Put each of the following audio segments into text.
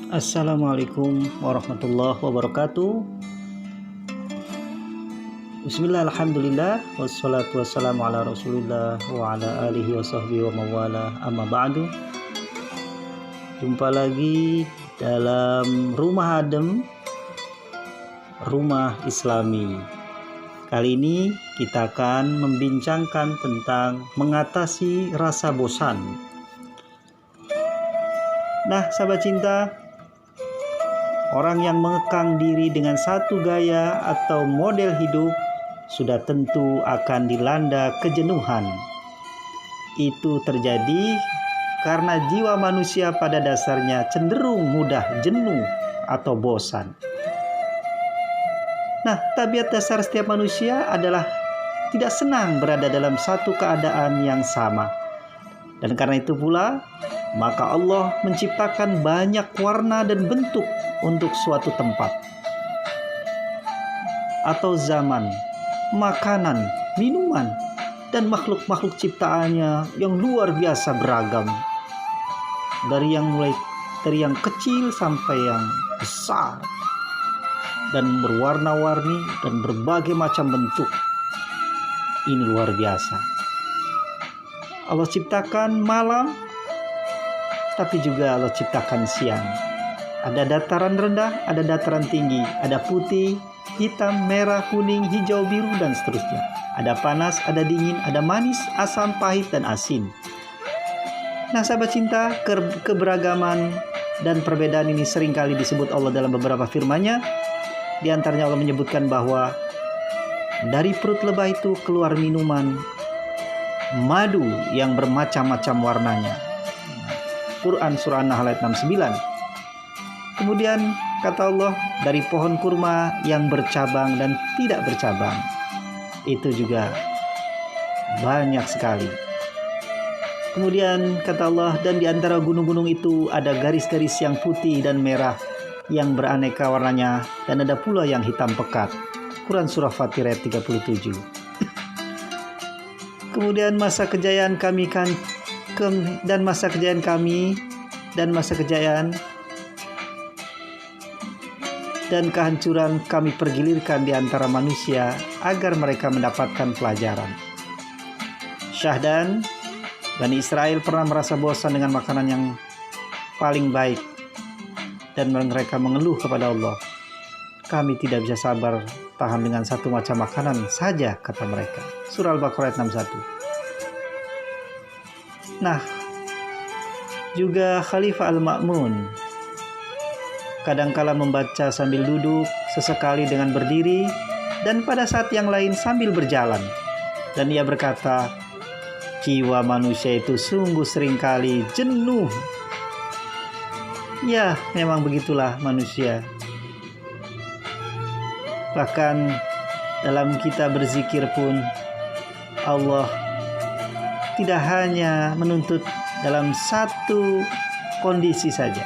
Assalamualaikum warahmatullahi wabarakatuh. Bismillah, alhamdulillah, wassalatu wassalamu ala rasulillah wa ala alihi wa sahbihi wa mawala, amma ba'du. Jumpa lagi dalam Rumah Adem, Rumah Islami. Kali ini kita akan membincangkan tentang mengatasi rasa bosan. Nah, sahabat cinta, orang yang mengekang diri dengan satu gaya atau model hidup sudah tentu akan dilanda kejenuhan. Itu terjadi karena jiwa manusia pada dasarnya cenderung mudah jenuh atau bosan. Nah, tabiat dasar setiap manusia adalah tidak senang berada dalam satu keadaan yang sama. Dan karena itu pula, maka Allah menciptakan banyak warna dan bentuk untuk suatu tempat atau zaman, makanan, minuman, dan makhluk-makhluk ciptaannya yang luar biasa beragam. Dari yang kecil sampai yang besar dan berwarna-warni dan berbagai macam bentuk. Ini luar biasa. Allah ciptakan malam, tapi juga Allah ciptakan siang. Ada dataran rendah, ada dataran tinggi, ada putih, hitam, merah, kuning, hijau, biru, dan seterusnya. Ada panas, ada dingin, ada manis, asam, pahit, dan asin. Nah, sahabat cinta, keberagaman dan perbedaan ini seringkali disebut Allah dalam beberapa firman-Nya. Di antaranya Allah menyebutkan bahwa dari perut lebah itu keluar minuman madu yang bermacam-macam warnanya. Quran Surah An-Nahl ayat 69. Kemudian kata Allah, dari pohon kurma yang bercabang dan tidak bercabang. Itu juga banyak sekali. Kemudian kata Allah, dan di antara gunung-gunung itu ada garis-garis yang putih dan merah yang beraneka warnanya, dan ada pula yang hitam pekat. Quran Surah Fatir ayat 37. Kemudian masa kejayaan kami dan masa kejayaan dan kehancuran kami pergilirkan di antara manusia agar mereka mendapatkan pelajaran. Syahdan, Bani Israel pernah merasa bosan dengan makanan yang paling baik dan mereka mengeluh kepada Allah. Kami tidak bisa sabar tahan dengan satu macam makanan saja, kata mereka. Surah Al-Baqarah ayat 61. Nah, juga Khalifah Al-Ma'mun kadangkala membaca sambil duduk, sesekali dengan berdiri, dan pada saat yang lain sambil berjalan. Dan ia berkata, jiwa manusia itu sungguh seringkali jenuh. Ya, memang begitulah manusia. Bahkan dalam kita berzikir pun Allah tidak hanya menuntut dalam satu kondisi saja.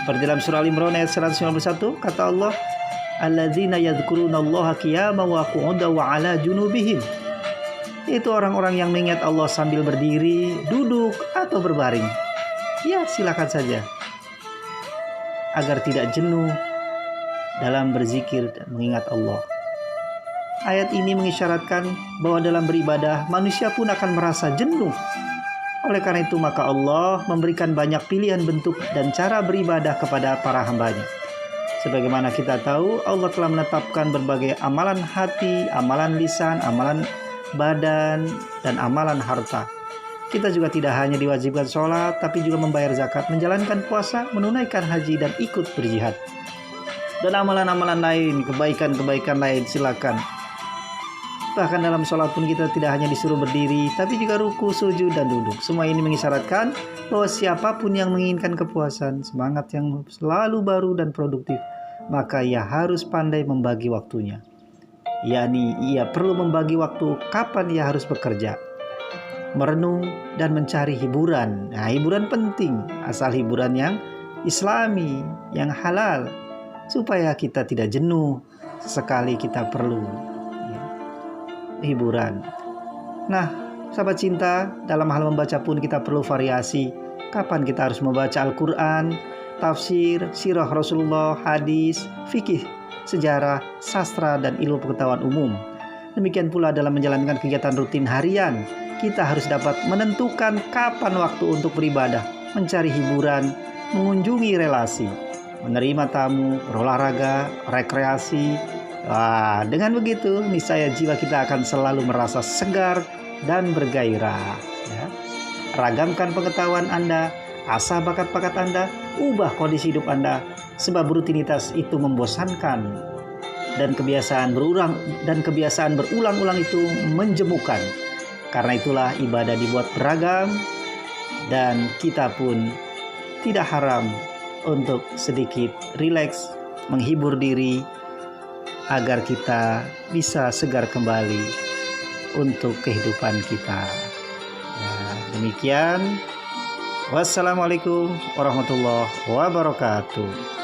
Seperti dalam surah Al-Imran ayat 191, kata Allah, alladzina yadhkurunallaha qiyaman wa qu'udan wa 'ala junubihim. Itu orang-orang yang mengingat Allah sambil berdiri, duduk, atau berbaring. Ya, silakan saja. Agar tidak jenuh dalam berzikir dan mengingat Allah. Ayat ini mengisyaratkan bahwa dalam beribadah manusia pun akan merasa jenuh. Oleh karena itu maka Allah memberikan banyak pilihan bentuk dan cara beribadah kepada para hambanya. Sebagaimana kita tahu, Allah telah menetapkan berbagai amalan hati, amalan lisan, amalan badan, dan amalan harta. Kita juga tidak hanya diwajibkan sholat, tapi juga membayar zakat, menjalankan puasa, menunaikan haji, dan ikut berjihad. Dan amalan-amalan lain, kebaikan-kebaikan lain, silakan. Bahkan dalam sholat pun kita tidak hanya disuruh berdiri, tapi juga ruku, sujud, dan duduk. Semua ini mengisyaratkan bahwa siapapun yang menginginkan kepuasan, semangat yang selalu baru dan produktif, maka ia harus pandai membagi waktunya. Yakni ia perlu membagi waktu kapan ia harus bekerja, merenung, dan mencari hiburan. Nah, hiburan penting, asal hiburan yang Islami, yang halal, supaya kita tidak jenuh. Sesekali kita perlu hiburan. Nah, sahabat cinta, dalam hal membaca pun kita perlu variasi. Kapan kita harus membaca Al-Quran, tafsir, sirah Rasulullah, hadis, fikih, sejarah, sastra, dan ilmu pengetahuan umum. Demikian pula dalam menjalankan kegiatan rutin harian, kita harus dapat menentukan kapan waktu untuk beribadah, mencari hiburan, mengunjungi relasi, menerima tamu, berolahraga, rekreasi. Dengan begitu, niscaya jiwa kita akan selalu merasa segar dan bergairah. Ya. Ragamkan pengetahuan Anda, asah bakat-bakat Anda, ubah kondisi hidup Anda, sebab rutinitas itu membosankan dan kebiasaan berulang-ulang itu menjemukan. Karena itulah ibadah dibuat beragam, dan kita pun tidak haram untuk sedikit rileks, menghibur diri, agar kita bisa segar kembali untuk kehidupan kita. Demikian. Wassalamualaikum warahmatullahi wabarakatuh.